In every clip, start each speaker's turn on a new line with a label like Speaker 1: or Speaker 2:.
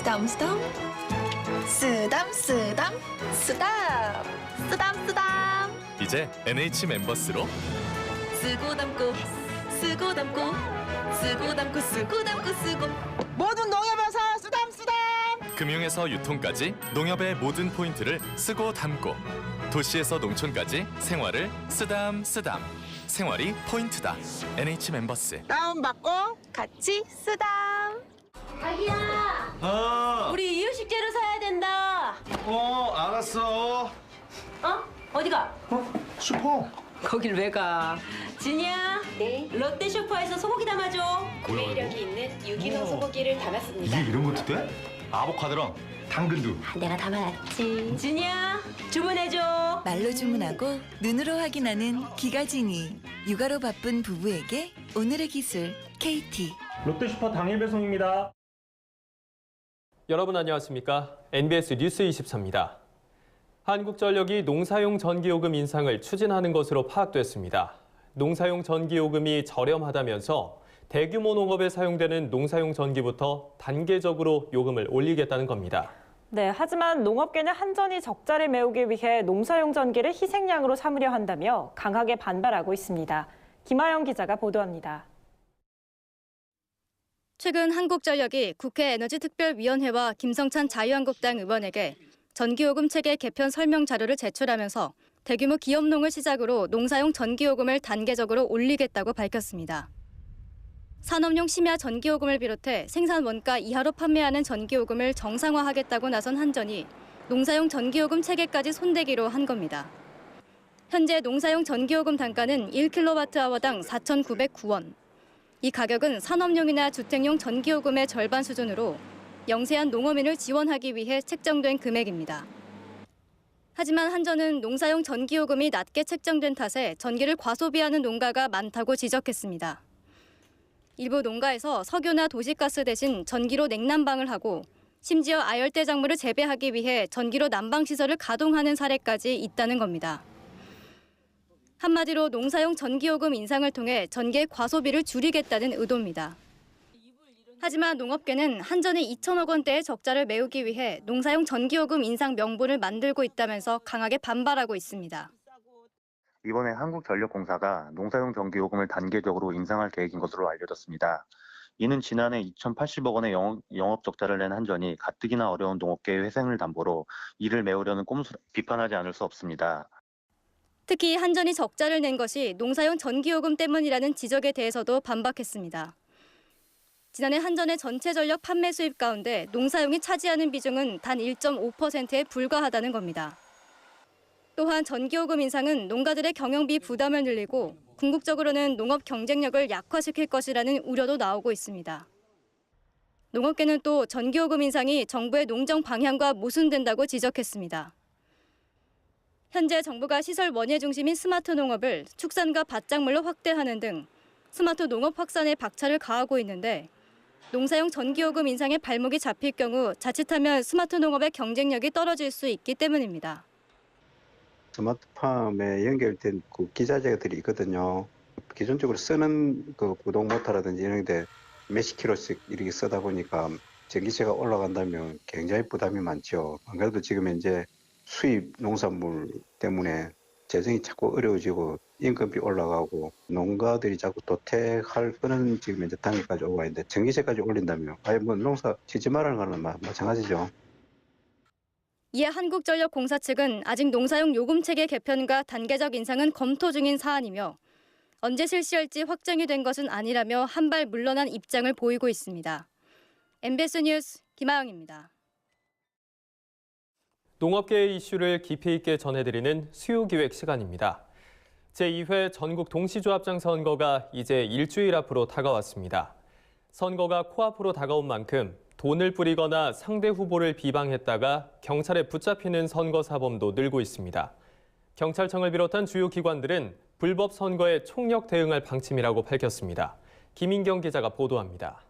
Speaker 1: 쓰담 쓰담 쓰담 쓰담 쓰담 쓰담 쓰담
Speaker 2: 이제 NH 멤버스로
Speaker 1: 쓰고 담고 쓰고 담고 쓰고 담고 쓰고 담고 쓰고
Speaker 3: 모든 농협에서 쓰담
Speaker 2: 금융에서 유통까지 농협의 모든 포인트를 쓰고 담고 도시에서 농촌까지 생활을 쓰담 생활이 포인트다. NH 멤버스.
Speaker 3: 다운받고
Speaker 1: 같이 쓰담.
Speaker 4: 자기야,
Speaker 5: 우리 이유식재료 사야 된다.
Speaker 4: 알았어.
Speaker 5: 어? 어디가?
Speaker 4: 슈퍼.
Speaker 5: 거길 왜 가? 진이야.
Speaker 6: 네,
Speaker 5: 롯데 슈퍼에서 소고기 담아줘.
Speaker 6: 구매력이 있는 유기농 소고기를 담았습니다.
Speaker 4: 이게 이런 것도 돼? 아보카도랑 당근도.
Speaker 6: 내가 담아놨지.
Speaker 5: 진이야, 주문해줘.
Speaker 7: 말로 주문하고 눈으로 확인하는 기가진이. 육아로 바쁜 부부에게 오늘의 기술 KT.
Speaker 8: 롯데슈퍼 당일 배송입니다. 여러분 안녕하십니까? NBS 뉴스 24입니다. 한국전력이 농사용 전기요금 인상을 추진하는 것으로 파악됐습니다. 농사용 전기요금이 저렴하다면서 대규모 농업에 사용되는 농사용 전기부터 단계적으로 요금을 올리겠다는 겁니다.
Speaker 9: 네, 하지만 농업계는 한전이 적자를 메우기 위해 농사용 전기를 희생양으로 삼으려 한다며 강하게 반발하고 있습니다. 김하영 기자가 보도합니다.
Speaker 10: 최근 한국전력이 국회 에너지특별위원회와 김성찬 자유한국당 의원에게 전기요금 체계 개편 설명 자료를 제출하면서 대규모 기업농을 시작으로 농사용 전기요금을 단계적으로 올리겠다고 밝혔습니다. 산업용 심야 전기요금을 비롯해 생산 원가 이하로 판매하는 전기요금을 정상화하겠다고 나선 한전이 농사용 전기요금 체계까지 손대기로 한 겁니다. 현재 농사용 전기요금 단가는 1kWh당 4,909원. 이 가격은 산업용이나 주택용 전기요금의 절반 수준으로 영세한 농어민을 지원하기 위해 책정된 금액입니다. 하지만 한전은 농사용 전기요금이 낮게 책정된 탓에 전기를 과소비하는 농가가 많다고 지적했습니다. 일부 농가에서 석유나 도시가스 대신 전기로 냉난방을 하고 심지어 아열대 작물을 재배하기 위해 전기로 난방시설을 가동하는 사례까지 있다는 겁니다. 한마디로 농사용 전기요금 인상을 통해 전기의 과소비를 줄이겠다는 의도입니다. 하지만 농업계는 한전이 2천억 원대의 적자를 메우기 위해 농사용 전기요금 인상 명분을 만들고 있다면서 강하게 반발하고 있습니다.
Speaker 11: 이번에 한국전력공사가 농사용 전기요금을 단계적으로 인상할 계획인 것으로 알려졌습니다. 이는 지난해 2,080억 원의 영업 적자를 낸 한전이 가뜩이나 어려운 농업계의 회생을 담보로 이를 메우려는 꼼수 비판하지 않을 수 없습니다.
Speaker 10: 특히 한전이 적자를 낸 것이 농사용 전기요금 때문이라는 지적에 대해서도 반박했습니다. 지난해 한전의 전체 전력 판매 수입 가운데 농사용이 차지하는 비중은 단 1.5%에 불과하다는 겁니다. 또한 전기요금 인상은 농가들의 경영비 부담을 늘리고 궁극적으로는 농업 경쟁력을 약화시킬 것이라는 우려도 나오고 있습니다. 농업계는 또 전기요금 인상이 정부의 농정 방향과 모순된다고 지적했습니다. 현재 정부가 시설 원예 중심인 스마트 농업을 축산과 밭작물로 확대하는 등 스마트 농업 확산에 박차를 가하고 있는데 농사용 전기요금 인상에 발목이 잡힐 경우 자칫하면 스마트 농업의 경쟁력이 떨어질 수 있기 때문입니다.
Speaker 12: 스마트팜에 연결된 그 기자재들이 있거든요. 기존적으로 쓰는 그 구동 모터라든지 이런 데 몇십 킬로씩 이렇게 쓰다 보니까 전기세가 올라간다면 굉장히 부담이 많죠. 안 그래도 지금 이제 수입 농산물 때문에 재정이 자꾸 어려워지고 임금비 올라가고 농가들이 자꾸 도태할 그런 지금 이제 단계까지 오고 있는데 전기세까지 올린다면 아예 뭐 농사 짓지 말라는 거는 마찬가지죠.
Speaker 10: 이에 한국전력공사 측은 아직 농사용 요금 체계 개편과 단계적 인상은 검토 중인 사안이며 언제 실시할지 확정이 된 것은 아니라며 한 발 물러난 입장을 보이고 있습니다. MBS 뉴스 김하영입니다.
Speaker 8: 농업계의 이슈를 깊이 있게 전해드리는 수요기획 시간입니다. 제2회 전국 동시조합장 선거가 이제 일주일 앞으로 다가왔습니다. 선거가 코앞으로 다가온 만큼 돈을 뿌리거나 상대 후보를 비방했다가 경찰에 붙잡히는 선거 사범도 늘고 있습니다. 경찰청을 비롯한 주요 기관들은 불법 선거에 총력 대응할 방침이라고 밝혔습니다. 김인경 기자가 보도합니다.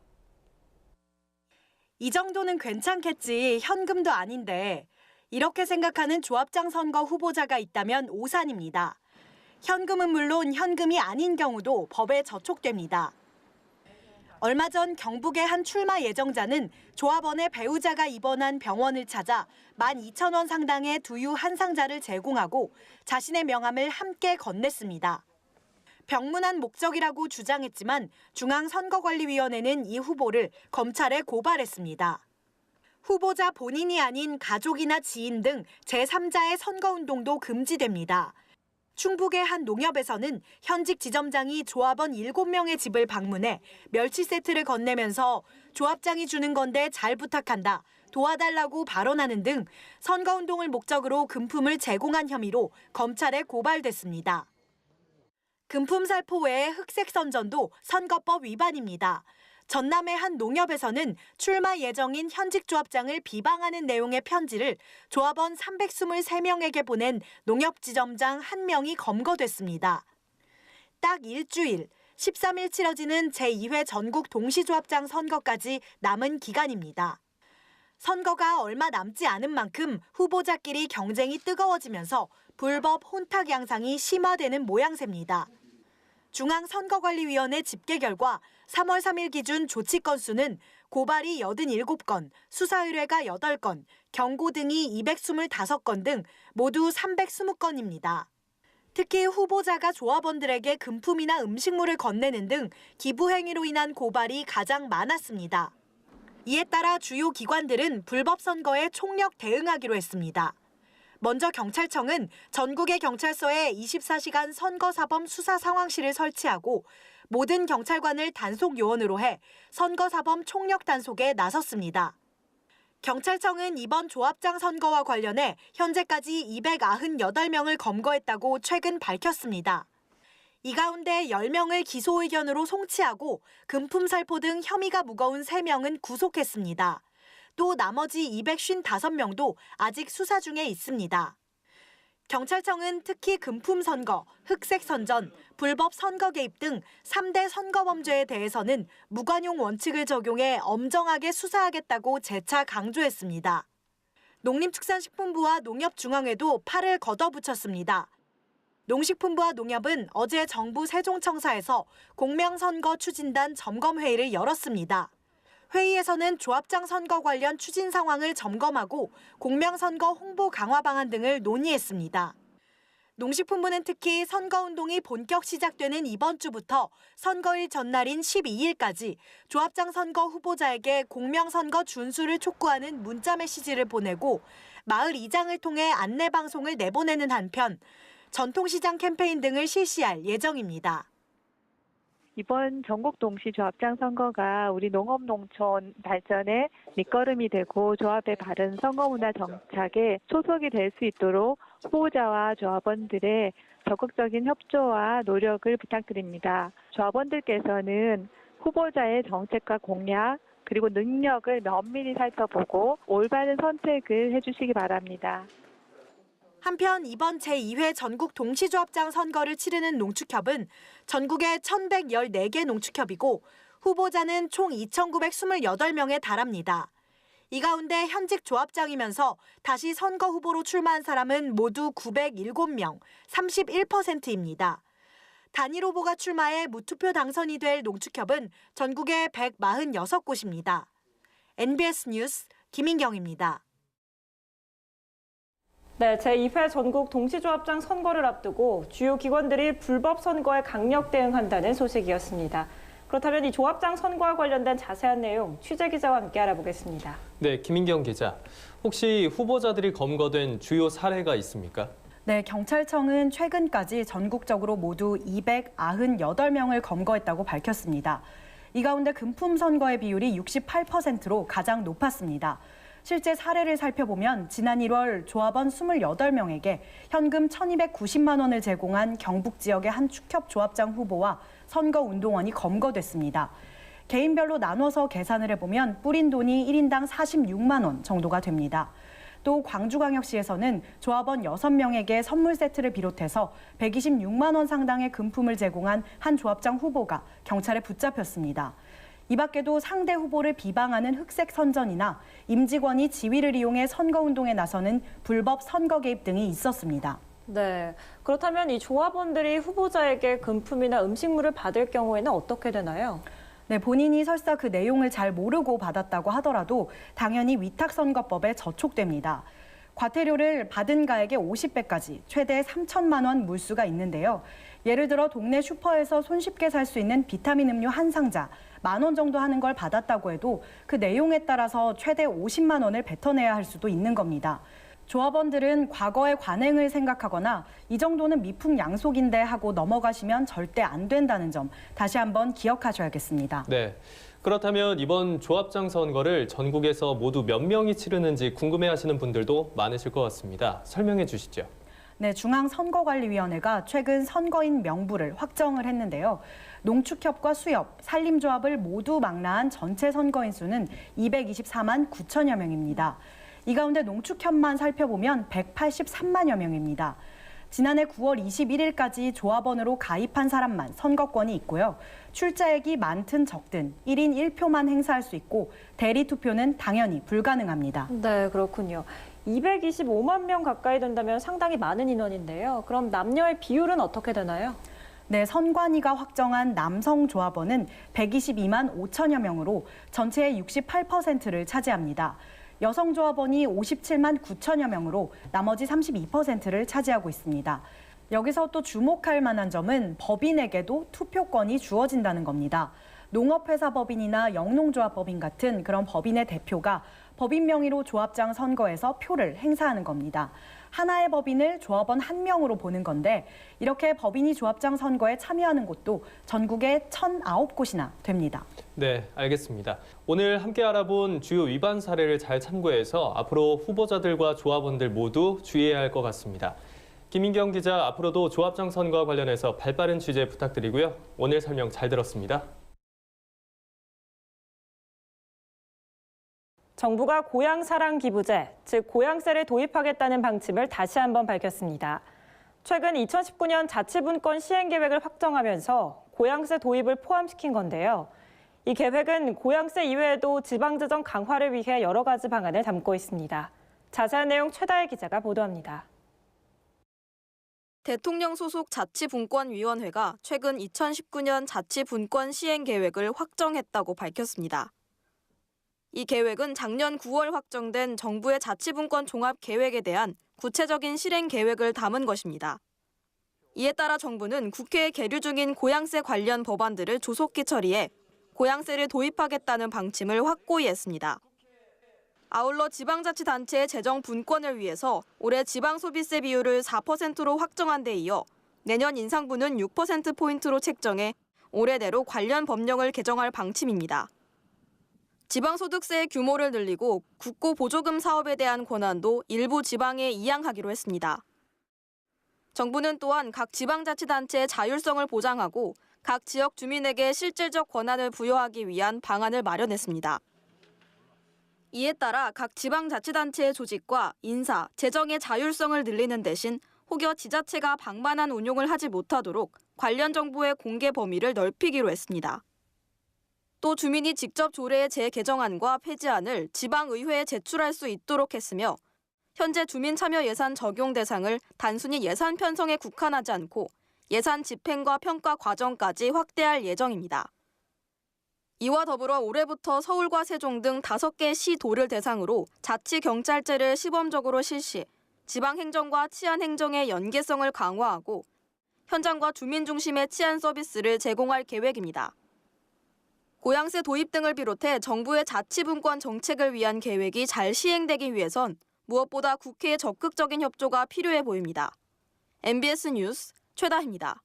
Speaker 13: 이 정도는 괜찮겠지, 현금도 아닌데 이렇게 생각하는 조합장 선거 후보자가 있다면 오산입니다. 현금은 물론 현금이 아닌 경우도 법에 저촉됩니다. 얼마 전 경북의 한 출마 예정자는 조합원의 배우자가 입원한 병원을 찾아 12,000원 상당의 두유 한 상자를 제공하고 자신의 명함을 함께 건넸습니다. 병문안 목적이라고 주장했지만 중앙선거관리위원회는 이 후보를 검찰에 고발했습니다. 후보자 본인이 아닌 가족이나 지인 등 제3자의 선거운동도 금지됩니다. 충북의 한 농협에서는 현직 지점장이 조합원 7명의 집을 방문해 멸치 세트를 건네면서 조합장이 주는 건데 잘 부탁한다, 도와달라고 발언하는 등 선거운동을 목적으로 금품을 제공한 혐의로 검찰에 고발됐습니다. 금품 살포 외에 흑색 선전도 선거법 위반입니다. 전남의 한 농협에서는 출마 예정인 현직 조합장을 비방하는 내용의 편지를 조합원 323명에게 보낸 농협지점장 1명이 검거됐습니다. 딱 일주일, 13일 치러지는 제2회 전국 동시조합장 선거까지 남은 기간입니다. 선거가 얼마 남지 않은 만큼 후보자끼리 경쟁이 뜨거워지면서 불법 혼탁 양상이 심화되는 모양새입니다. 중앙선거관리위원회 집계 결과 3월 3일 기준 조치 건수는 고발이 87건, 수사 의뢰가 8건, 경고 등이 225건 등 모두 320건입니다. 특히 후보자가 조합원들에게 금품이나 음식물을 건네는 등 기부 행위로 인한 고발이 가장 많았습니다. 이에 따라 주요 기관들은 불법 선거에 총력 대응하기로 했습니다. 먼저 경찰청은 전국의 경찰서에 24시간 선거사범 수사 상황실을 설치하고 모든 경찰관을 단속 요원으로 해 선거사범 총력 단속에 나섰습니다. 경찰청은 이번 조합장 선거와 관련해 현재까지 298명을 검거했다고 최근 밝혔습니다. 이 가운데 10명을 기소 의견으로 송치하고 금품 살포 등 혐의가 무거운 3명은 구속했습니다. 또 나머지 255명도 아직 수사 중에 있습니다. 경찰청은 특히 금품 선거, 흑색 선전, 불법 선거 개입 등 3대 선거범죄에 대해서는 무관용 원칙을 적용해 엄정하게 수사하겠다고 재차 강조했습니다. 농림축산식품부와 농협중앙회도 팔을 걷어붙였습니다. 농식품부와 농협은 어제 정부 세종청사에서 공명선거 추진단 점검회의를 열었습니다. 회의에서는 조합장 선거 관련 추진 상황을 점검하고 공명선거 홍보 강화 방안 등을 논의했습니다. 농식품부는 특히 선거운동이 본격 시작되는 이번 주부터 선거일 전날인 12일까지 조합장 선거 후보자에게 공명선거 준수를 촉구하는 문자 메시지를 보내고 마을 이장을 통해 안내방송을 내보내는 한편 전통시장 캠페인 등을 실시할 예정입니다.
Speaker 14: 이번 전국 동시조합장 선거가 우리 농업농촌 발전의 밑거름이 되고 조합의 바른 선거문화 정착에 초석이 될 수 있도록 후보자와 조합원들의 적극적인 협조와 노력을 부탁드립니다. 조합원들께서는 후보자의 정책과 공약 그리고 능력을 면밀히 살펴보고 올바른 선택을 해주시기 바랍니다.
Speaker 13: 한편 이번 제2회 전국 동시조합장 선거를 치르는 농축협은 전국에 1,114개 농축협이고 후보자는 총 2,928명에 달합니다. 이 가운데 현직 조합장이면서 다시 선거 후보로 출마한 사람은 모두 907명, 31%입니다. 단일 후보가 출마해 무투표 당선이 될 농축협은 전국에 146곳입니다. NBS 뉴스 김인경입니다.
Speaker 9: 네, 제2회 전국 동시조합장 선거를 앞두고 주요 기관들이 불법 선거에 강력 대응한다는 소식이었습니다. 그렇다면 이 조합장 선거와 관련된 자세한 내용 취재 기자와 함께 알아보겠습니다.
Speaker 8: 네, 김인경 기자. 혹시 후보자들이 검거된 주요 사례가 있습니까?
Speaker 15: 네, 경찰청은 최근까지 전국적으로 모두 298명을 검거했다고 밝혔습니다. 이 가운데 금품 선거의 비율이 68%로 가장 높았습니다. 실제 사례를 살펴보면 지난 1월 조합원 28명에게 현금 1,290만 원을 제공한 경북 지역의 한 축협 조합장 후보와 선거운동원이 검거됐습니다. 개인별로 나눠서 계산을 해보면 뿌린 돈이 1인당 46만 원 정도가 됩니다. 또 광주광역시에서는 조합원 6명에게 선물 세트를 비롯해서 126만 원 상당의 금품을 제공한 한 조합장 후보가 경찰에 붙잡혔습니다. 이 밖에도 상대 후보를 비방하는 흑색 선전이나 임직원이 지위를 이용해 선거운동에 나서는 불법 선거 개입 등이 있었습니다.
Speaker 9: 네, 그렇다면 이 조합원들이 후보자에게 금품이나 음식물을 받을 경우에는 어떻게 되나요?
Speaker 15: 네, 본인이 설사 그 내용을 잘 모르고 받았다고 하더라도 당연히 위탁선거법에 저촉됩니다. 과태료를 받은 가액의 50배까지 최대 3천만 원 물수가 있는데요. 예를 들어 동네 슈퍼에서 손쉽게 살 수 있는 비타민 음료 한 상자 10,000원 정도 하는 걸 받았다고 해도 그 내용에 따라서 최대 50만 원을 뱉어내야 할 수도 있는 겁니다. 조합원들은 과거의 관행을 생각하거나 이 정도는 미풍 양속인데 하고 넘어가시면 절대 안 된다는 점 다시 한번 기억하셔야겠습니다.
Speaker 8: 네. 그렇다면 이번 조합장 선거를 전국에서 모두 몇 명이 치르는지 궁금해하시는 분들도 많으실 것 같습니다. 설명해 주시죠.
Speaker 15: 네, 중앙선거관리위원회가 최근 선거인 명부를 확정을 했는데요. 농축협과 수협, 산림조합을 모두 망라한 전체 선거인 수는 224만 9천여 명입니다. 이 가운데 농축협만 살펴보면 183만여 명입니다. 지난해 9월 21일까지 조합원으로 가입한 사람만 선거권이 있고요. 출자액이 많든 적든 1인 1표만 행사할 수 있고 대리 투표는 당연히 불가능합니다.
Speaker 9: 네, 그렇군요. 225만 명 가까이 된다면 상당히 많은 인원인데요. 그럼 남녀의 비율은 어떻게 되나요?
Speaker 15: 네, 선관위가 확정한 남성 조합원은 122만 5천여 명으로 전체의 68%를 차지합니다. 여성 조합원이 57만 9천여 명으로 나머지 32%를 차지하고 있습니다. 여기서 또 주목할 만한 점은 법인에게도 투표권이 주어진다는 겁니다. 농업회사법인이나 영농조합법인 같은 그런 법인의 대표가 법인 명의로 조합장 선거에서 표를 행사하는 겁니다. 하나의 법인을 조합원 1명으로 보는 건데 이렇게 법인이 조합장 선거에 참여하는 곳도 전국에 1,009곳이나 됩니다.
Speaker 8: 네, 알겠습니다. 오늘 함께 알아본 주요 위반 사례를 잘 참고해서 앞으로 후보자들과 조합원들 모두 주의해야 할 것 같습니다. 김인경 기자, 앞으로도 조합장 선거와 관련해서 발빠른 취재 부탁드리고요. 오늘 설명 잘 들었습니다.
Speaker 9: 정부가 고향사랑 기부제, 즉 고향세를 도입하겠다는 방침을 다시 한번 밝혔습니다. 최근 2019년 자치분권 시행계획을 확정하면서 고향세 도입을 포함시킨 건데요. 이 계획은 고향세 이외에도 지방재정 강화를 위해 여러 가지 방안을 담고 있습니다. 자세한 내용 최다혜 기자가 보도합니다.
Speaker 16: 대통령 소속 자치분권위원회가 최근 2019년 자치분권 시행계획을 확정했다고 밝혔습니다. 이 계획은 작년 9월 확정된 정부의 자치분권 종합계획에 대한 구체적인 실행 계획을 담은 것입니다. 이에 따라 정부는 국회에 계류 중인 고향세 관련 법안들을 조속히 처리해 고향세를 도입하겠다는 방침을 확고히 했습니다. 아울러 지방자치단체의 재정 분권을 위해서 올해 지방소비세 비율을 4%로 확정한 데 이어 내년 인상분은 6%포인트로 책정해 올해 내로 관련 법령을 개정할 방침입니다. 지방소득세의 규모를 늘리고 국고 보조금 사업에 대한 권한도 일부 지방에 이양하기로 했습니다. 정부는 또한 각 지방자치단체의 자율성을 보장하고 각 지역 주민에게 실질적 권한을 부여하기 위한 방안을 마련했습니다. 이에 따라 각 지방자치단체의 조직과 인사, 재정의 자율성을 늘리는 대신 혹여 지자체가 방만한 운용을 하지 못하도록 관련 정보의 공개 범위를 넓히기로 했습니다. 또 주민이 직접 조례의 재개정안과 폐지안을 지방의회에 제출할 수 있도록 했으며 현재 주민참여 예산 적용 대상을 단순히 예산 편성에 국한하지 않고 예산 집행과 평가 과정까지 확대할 예정입니다. 이와 더불어 올해부터 서울과 세종 등 5개 시도를 대상으로 자치경찰제를 시범적으로 실시, 지방행정과 치안행정의 연계성을 강화하고 현장과 주민 중심의 치안 서비스를 제공할 계획입니다. 고향세 도입 등을 비롯해 정부의 자치분권 정책을 위한 계획이 잘 시행되기 위해선 무엇보다 국회의 적극적인 협조가 필요해 보입니다. MBS 뉴스 최다희입니다.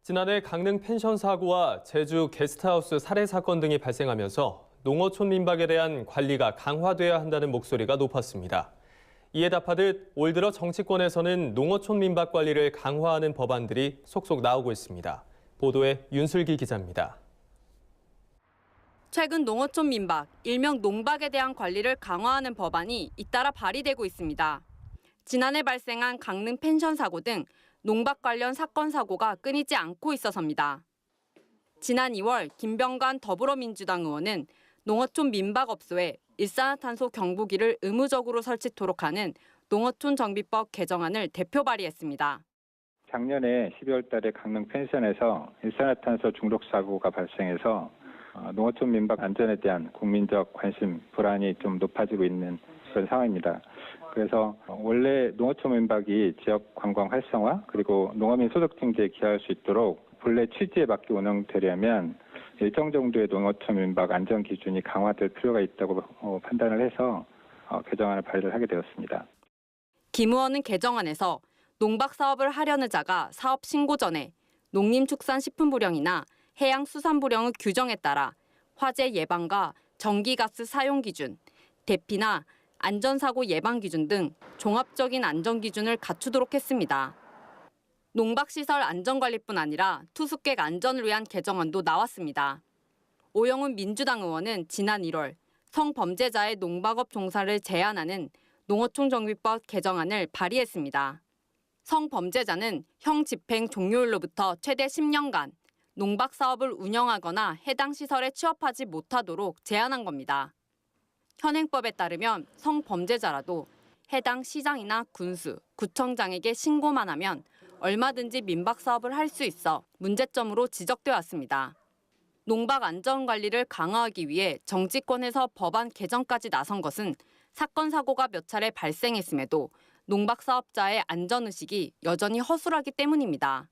Speaker 8: 지난해 강릉 펜션 사고와 제주 게스트하우스 살해 사건 등이 발생하면서 농어촌 민박에 대한 관리가 강화돼야 한다는 목소리가 높았습니다. 이에 답하듯 올 들어 정치권에서는 농어촌 민박 관리를 강화하는 법안들이 속속 나오고 있습니다. 보도에 윤슬기 기자입니다.
Speaker 17: 최근 농어촌 민박, 일명 농박에 대한 관리를 강화하는 법안이 잇따라 발의되고 있습니다. 지난해 발생한 강릉 펜션 사고 등 농박 관련 사건 사고가 끊이지 않고 있어서입니다. 지난 2월 김병관 더불어민주당 의원은 농어촌 민박업소에 일산화탄소 경보기를 의무적으로 설치토록 하는 농어촌 정비법 개정안을 대표 발의했습니다.
Speaker 18: 작년에 12월 달에 강릉 펜션에서 일산화탄소 중독 사고가 발생해서 농어촌 민박 안전에 대한 국민적 관심, 불안이 좀 높아지고 있는 그런 상황입니다. 그래서 원래 농어촌 민박이 지역 관광 활성화 그리고 농어민 소득 증대에 기여할 수 있도록 본래 취지에 맞게 운영되려면 일정 정도의 농어촌 민박 안전 기준이 강화될 필요가 있다고 판단을 해서 개정안을 발의를 하게 되었습니다.
Speaker 17: 김 의원은 개정안에서 농박 사업을 하려는 자가 사업 신고 전에 농림축산식품부령이나 해양수산부령의 규정에 따라 화재 예방과 전기가스 사용 기준, 대피나 안전사고 예방 기준 등 종합적인 안전 기준을 갖추도록 했습니다. 농박시설 안전관리뿐 아니라 투숙객 안전을 위한 개정안도 나왔습니다. 오영훈 민주당 의원은 지난 1월 성범죄자의 농박업 종사를 제한하는 농어촌정비법 개정안을 발의했습니다. 성범죄자는 형 집행 종료일로부터 최대 10년간 농박 사업을 운영하거나 해당 시설에 취업하지 못하도록 제한한 겁니다. 현행법에 따르면 성범죄자라도 해당 시장이나 군수, 구청장에게 신고만 하면 얼마든지 민박 사업을 할 수 있어 문제점으로 지적돼 왔습니다. 농박 안전관리를 강화하기 위해 정치권에서 법안 개정까지 나선 것은 사건 사고가 몇 차례 발생했음에도 농박 사업자의 안전의식이 여전히 허술하기 때문입니다.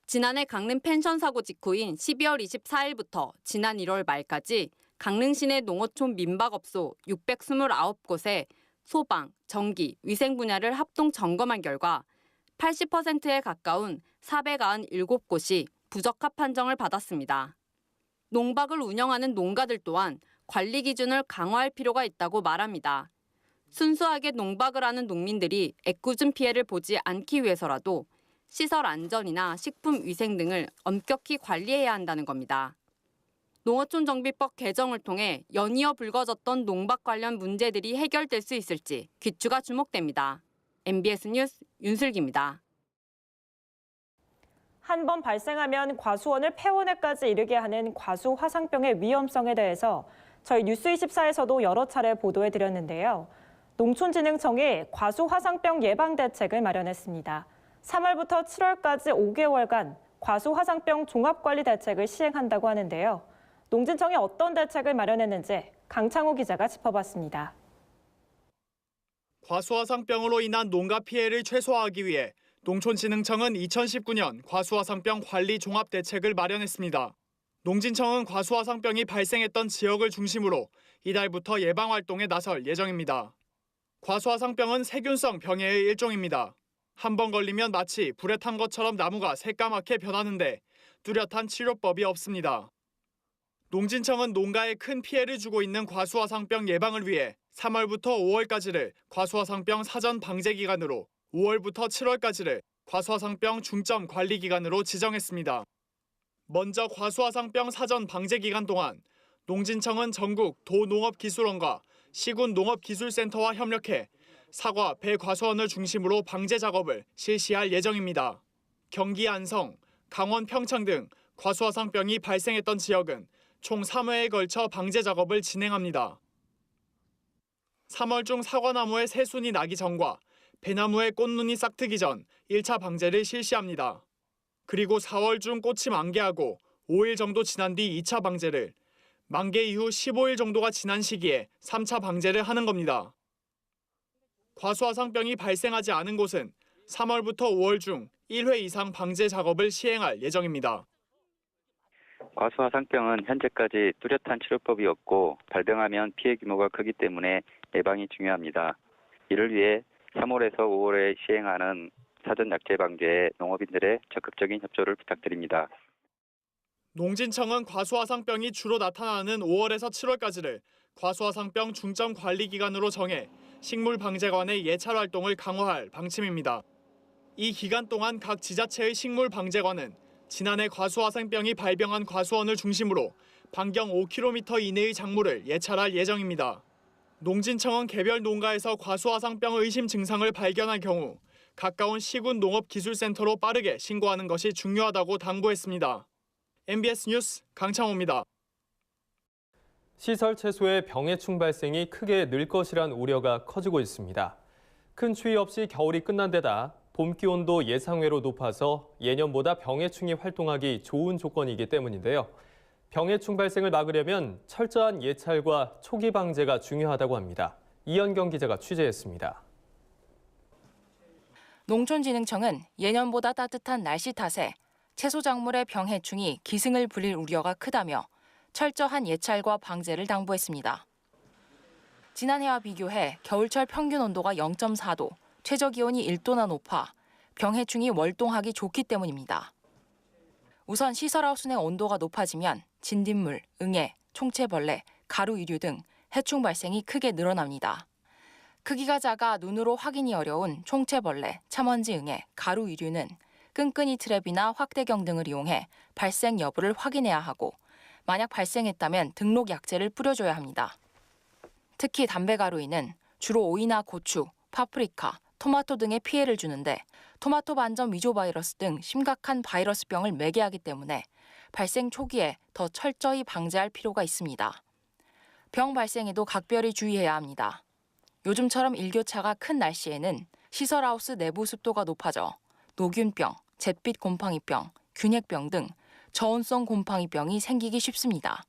Speaker 17: 지난해 강릉 펜션 사고 직후인 12월 24일부터 지난 1월 말까지 강릉 시내 농어촌 민박업소 629곳에 소방, 전기, 위생 분야를 합동 점검한 결과 80%에 가까운 497곳이 부적합 판정을 받았습니다. 농박을 운영하는 농가들 또한 관리 기준을 강화할 필요가 있다고 말합니다. 순수하게 농박을 하는 농민들이 애꿎은 피해를 보지 않기 위해서라도 시설 안전이나 식품 위생 등을 엄격히 관리해야 한다는 겁니다. 농어촌정비법 개정을 통해 연이어 불거졌던 농박 관련 문제들이 해결될 수 있을지 귀추가 주목됩니다. MBS 뉴스 윤슬기입니다.
Speaker 9: 한 번 발생하면 과수원을 폐원에까지 이르게 하는 과수 화상병의 위험성에 대해서 저희 뉴스24에서도 여러 차례 보도해드렸는데요. 농촌진흥청이 과수 화상병 예방 대책을 마련했습니다. 3월부터 7월까지 5개월간 과수 화상병 종합관리 대책을 시행한다고 하는데요. 농진청이 어떤 대책을 마련했는지 강창호 기자가 짚어봤습니다.
Speaker 19: 과수화상병으로 인한 농가 피해를 최소화하기 위해 농촌진흥청은 2019년 과수화상병 관리 종합대책을 마련했습니다. 농진청은 과수화상병이 발생했던 지역을 중심으로 이달부터 예방 활동에 나설 예정입니다. 과수화상병은 세균성 병해의 일종입니다. 한 번 걸리면 마치 불에 탄 것처럼 나무가 새까맣게 변하는데 뚜렷한 치료법이 없습니다. 농진청은 농가에 큰 피해를 주고 있는 과수화상병 예방을 위해 3월부터 5월까지를 과수화상병 사전 방제 기간으로 5월부터 7월까지를 과수화상병 중점 관리 기간으로 지정했습니다. 먼저 과수화상병 사전 방제 기간 동안 농진청은 전국 도농업기술원과 시군 농업기술센터와 협력해 사과, 배 과수원을 중심으로 방제 작업을 실시할 예정입니다. 경기 안성, 강원 평창 등 과수화상병이 발생했던 지역은 총 3회에 걸쳐 방제 작업을 진행합니다. 3월 중 사과나무에 새순이 나기 전과 배나무에 꽃눈이 싹트기 전 1차 방제를 실시합니다. 그리고 4월 중 꽃이 만개하고 5일 정도 지난 뒤 2차 방제를, 만개 이후 15일 정도가 지난 시기에 3차 방제를 하는 겁니다. 과수화상병이 발생하지 않은 곳은 3월부터 5월 중 1회 이상 방제 작업을 시행할 예정입니다.
Speaker 20: 과수화상병은 현재까지 뚜렷한 치료법이 없고 발병하면 피해 규모가 크기 때문에 예방이 중요합니다. 이를 위해 3월에서 5월에 시행하는 사전 약제 방제에 농업인들의 적극적인 협조를 부탁드립니다.
Speaker 19: 농진청은 과수화상병이 주로 나타나는 5월에서 7월까지를 과수화상병 중점 관리 기간으로 정해 식물방제관의 예찰 활동을 강화할 방침입니다. 이 기간 동안 각 지자체의 식물방제관은 지난해 과수화상병이 발병한 과수원을 중심으로 반경 5km 이내의 작물을 예찰할 예정입니다. 농진청은 개별 농가에서 과수화상병 의심 증상을 발견한 경우 가까운 시군 농업기술센터로 빠르게 신고하는 것이 중요하다고 당부했습니다. MBS 뉴스 강창호입니다.
Speaker 8: 시설 채소의 병해충 발생이 크게 늘 것이란 우려가 커지고 있습니다. 큰 추위 없이 겨울이 끝난 데다 봄기 온도 예상외로 높아서 예년보다 병해충이 활동하기 좋은 조건이기 때문인데요. 병해충 발생을 막으려면 철저한 예찰과 초기 방제가 중요하다고 합니다. 이현경 기자가 취재했습니다.
Speaker 21: 농촌진흥청은 예년보다 따뜻한 날씨 탓에 채소작물의 병해충이 기승을 부릴 우려가 크다며 철저한 예찰과 방제를 당부했습니다. 지난해와 비교해 겨울철 평균 온도가 0.4도, 최저기온이 1도나 높아 병해충이 월동하기 좋기 때문입니다. 우선 시설하우스 내 온도가 높아지면 진딧물, 응애, 총채벌레, 가루이류 등 해충 발생이 크게 늘어납니다. 크기가 작아 눈으로 확인이 어려운 총채벌레, 참원지응애, 가루이류는 끈끈이 트랩이나 확대경 등을 이용해 발생 여부를 확인해야 하고 만약 발생했다면 등록 약제를 뿌려줘야 합니다. 특히 담배가루이는 주로 오이나 고추, 파프리카, 토마토 등에 피해를 주는데 토마토 반점 위조 바이러스 등 심각한 바이러스병을 매개하기 때문에 발생 초기에 더 철저히 방제할 필요가 있습니다. 병 발생에도 각별히 주의해야 합니다. 요즘처럼 일교차가 큰 날씨에는 시설하우스 내부 습도가 높아져 노균병, 잿빛 곰팡이병, 균핵병 등 저온성 곰팡이병이 생기기 쉽습니다.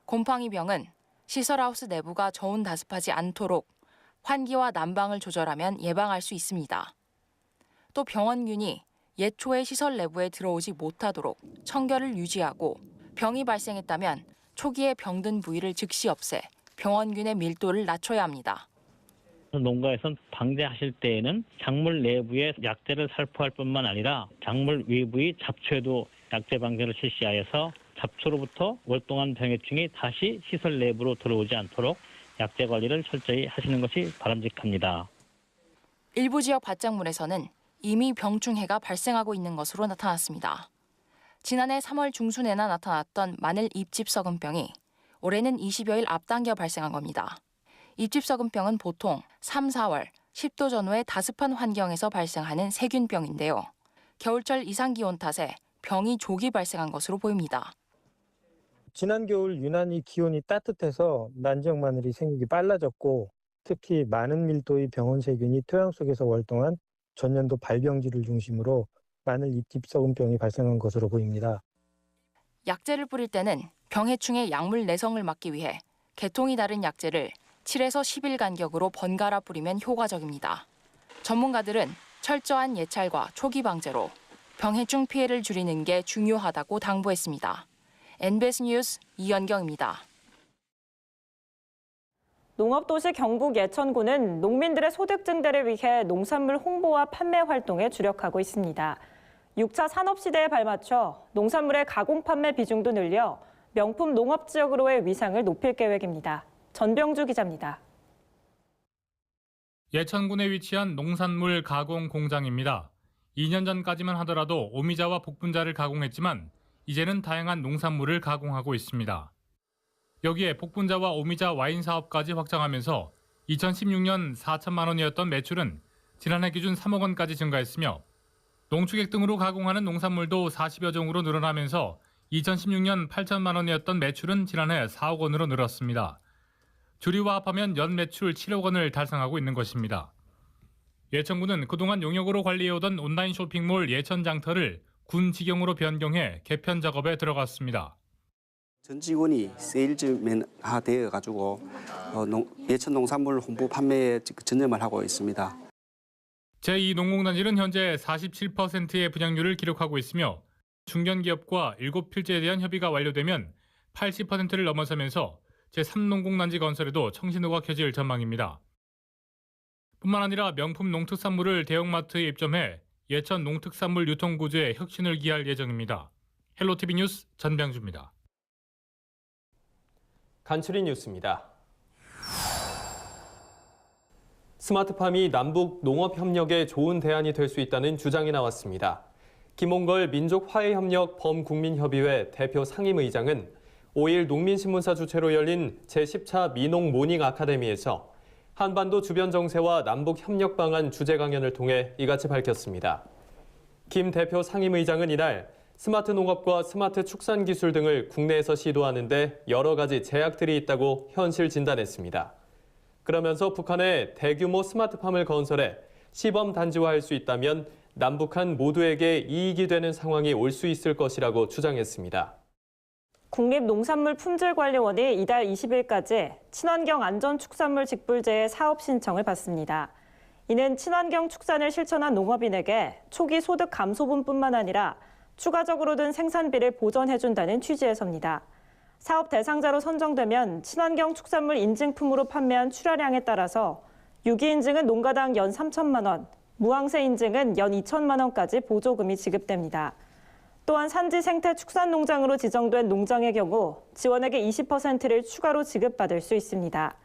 Speaker 21: 곰팡이병은 시설하우스 내부가 저온 다습하지 않도록 환기와 난방을 조절하면 예방할 수 있습니다. 또 병원균이 예초에 시설 내부에 들어오지 못하도록 청결을 유지하고 병이 발생했다면 초기에 병든 부위를 즉시 없애 병원균의 밀도를 낮춰야 합니다.
Speaker 22: 농가에선 방제하실 때에는 작물 내부의 약재를 살포할 뿐만 아니라 작물 외부의 잡초에도 약재 방제를 실시하여서 잡초로부터 월동한 병해충이 다시 시설 내부로 들어오지 않도록 약재 관리를 철저히 하시는 것이 바람직합니다.
Speaker 21: 일부 지역 밭작물에서는 이미 병충해가 발생하고 있는 것으로 나타났습니다. 지난해 3월 중순에나 나타났던 마늘 잎집 썩은병이 올해는 20여일 앞당겨 발생한 겁니다. 잎집 썩은병은 보통 3, 4월 10도 전후의 다습한 환경에서 발생하는 세균병인데요. 겨울철 이상 기온 탓에 병이 조기 발생한 것으로 보입니다.
Speaker 23: 지난 겨울 유난히 기온이 따뜻해서 난지역 마늘이 생기기 빨라졌고 특히 많은 밀도의 병원 세균이 토양 속에서 월동한 전년도 발병지를 중심으로 마늘 잎집 썩은병이 발생한 것으로 보입니다.
Speaker 21: 약재를 뿌릴 때는 병해충의 약물 내성을 막기 위해 계통이 다른 약재를 7에서 10일 간격으로 번갈아 뿌리면 효과적입니다. 전문가들은 철저한 예찰과 초기 방제로 병해충 피해를 줄이는 게 중요하다고 당부했습니다. NBS 뉴스 이현경입니다.
Speaker 9: 농업도시 경북 예천군은 농민들의 소득 증대를 위해 농산물 홍보와 판매 활동에 주력하고 있습니다. 6차 산업시대에 발맞춰 농산물의 가공 판매 비중도 늘려 명품 농업지역으로의 위상을 높일 계획입니다. 전병주 기자입니다.
Speaker 24: 예천군에 위치한 농산물 가공 공장입니다. 2년 전까지만 하더라도 오미자와 복분자를 가공했지만 이제는 다양한 농산물을 가공하고 있습니다. 여기에 복분자와 오미자 와인 사업까지 확장하면서 2016년 4천만 원이었던 매출은 지난해 기준 3억 원까지 증가했으며 농축액 등으로 가공하는 농산물도 40여 종으로 늘어나면서 2016년 8천만 원이었던 매출은 지난해 4억 원으로 늘었습니다. 주류와 합하면 연 매출 7억 원을 달성하고 있는 것입니다. 예천군은 그동안 용역으로 관리해오던 온라인 쇼핑몰 예천장터를 군 직영으로 변경해 개편 작업에 들어갔습니다.
Speaker 25: 전 직원이 세일즈맨화 되어가지고 예천 농산물 홍보 판매에 전념을 하고 있습니다.
Speaker 24: 제2농공단지는 현재 47%의 분양률을 기록하고 있으며 중견기업과 7필지에 대한 협의가 완료되면 80%를 넘어서면서 제3농공단지 건설에도 청신호가 켜질 전망입니다. 뿐만 아니라 명품 농특산물을 대형마트에 입점해 예천 농특산물 유통구조에 혁신을 기할 예정입니다. 헬로티비 뉴스 전병주입니다.
Speaker 8: 간추린 뉴스입니다. 스마트팜이 남북 농업 협력에 좋은 대안이 될 수 있다는 주장이 나왔습니다. 김홍걸 민족화해협력 범국민협의회 대표 상임의장은 5일 농민신문사 주최로 열린 제10차 미농 모닝 아카데미에서 한반도 주변 정세와 남북 협력 방안 주제 강연을 통해 이같이 밝혔습니다. 김 대표 상임의장은 이날 스마트 농업과 스마트 축산 기술 등을 국내에서 시도하는 데 여러 가지 제약들이 있다고 현실 진단했습니다. 그러면서 북한에 대규모 스마트팜을 건설해 시범 단지화할 수 있다면 남북한 모두에게 이익이 되는 상황이 올 수 있을 것이라고 주장했습니다.
Speaker 9: 국립농산물품질관리원이 이달 20일까지 친환경 안전축산물 직불제의 사업 신청을 받습니다. 이는 친환경 축산을 실천한 농업인에게 초기 소득 감소분뿐만 아니라 추가적으로 든 생산비를 보전해준다는 취지에서입니다. 사업 대상자로 선정되면 친환경 축산물 인증품으로 판매한 출하량에 따라서 유기 인증은 농가당 연 3천만 원, 무항세 인증은 연 2천만 원까지 보조금이 지급됩니다. 또한 산지 생태 축산농장으로 지정된 농장의 경우 지원액의 20%를 추가로 지급받을 수 있습니다.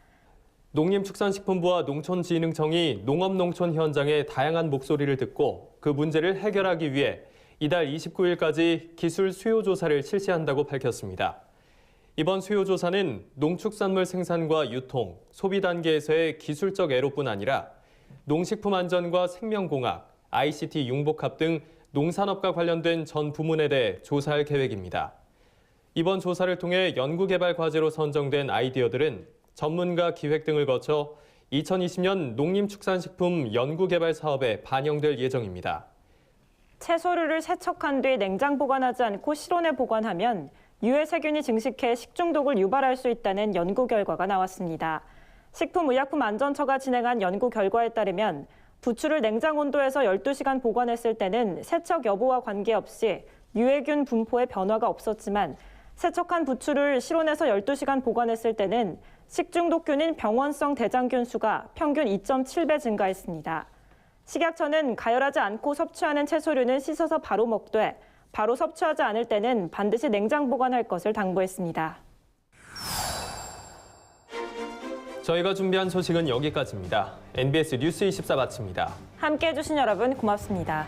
Speaker 8: 농림축산식품부와 농촌진흥청이 농업농촌 현장의 다양한 목소리를 듣고 그 문제를 해결하기 위해 이달 29일까지 기술 수요조사를 실시한다고 밝혔습니다. 이번 수요조사는 농축산물 생산과 유통, 소비 단계에서의 기술적 애로뿐 아니라 농식품 안전과 생명공학, ICT 융복합 등 농산업과 관련된 전 부문에 대해 조사할 계획입니다. 이번 조사를 통해 연구개발 과제로 선정된 아이디어들은 전문가 기획 등을 거쳐 2020년 농림축산식품 연구개발 사업에 반영될 예정입니다.
Speaker 9: 채소류를 세척한 뒤 냉장 보관하지 않고 실온에 보관하면 유해 세균이 증식해 식중독을 유발할 수 있다는 연구 결과가 나왔습니다. 식품의약품안전처가 진행한 연구 결과에 따르면 부추를 냉장 온도에서 12시간 보관했을 때는 세척 여부와 관계없이 유해균 분포에 변화가 없었지만 세척한 부추를 실온에서 12시간 보관했을 때는 식중독균인 병원성 대장균 수가 평균 2.7배 증가했습니다. 식약처는 가열하지 않고 섭취하는 채소류는 씻어서 바로 먹되 바로 섭취하지 않을 때는 반드시 냉장 보관할 것을 당부했습니다.
Speaker 8: 저희가 준비한 소식은 여기까지입니다. NBS 뉴스 24 마칩니다.
Speaker 9: 함께해 주신 여러분 고맙습니다.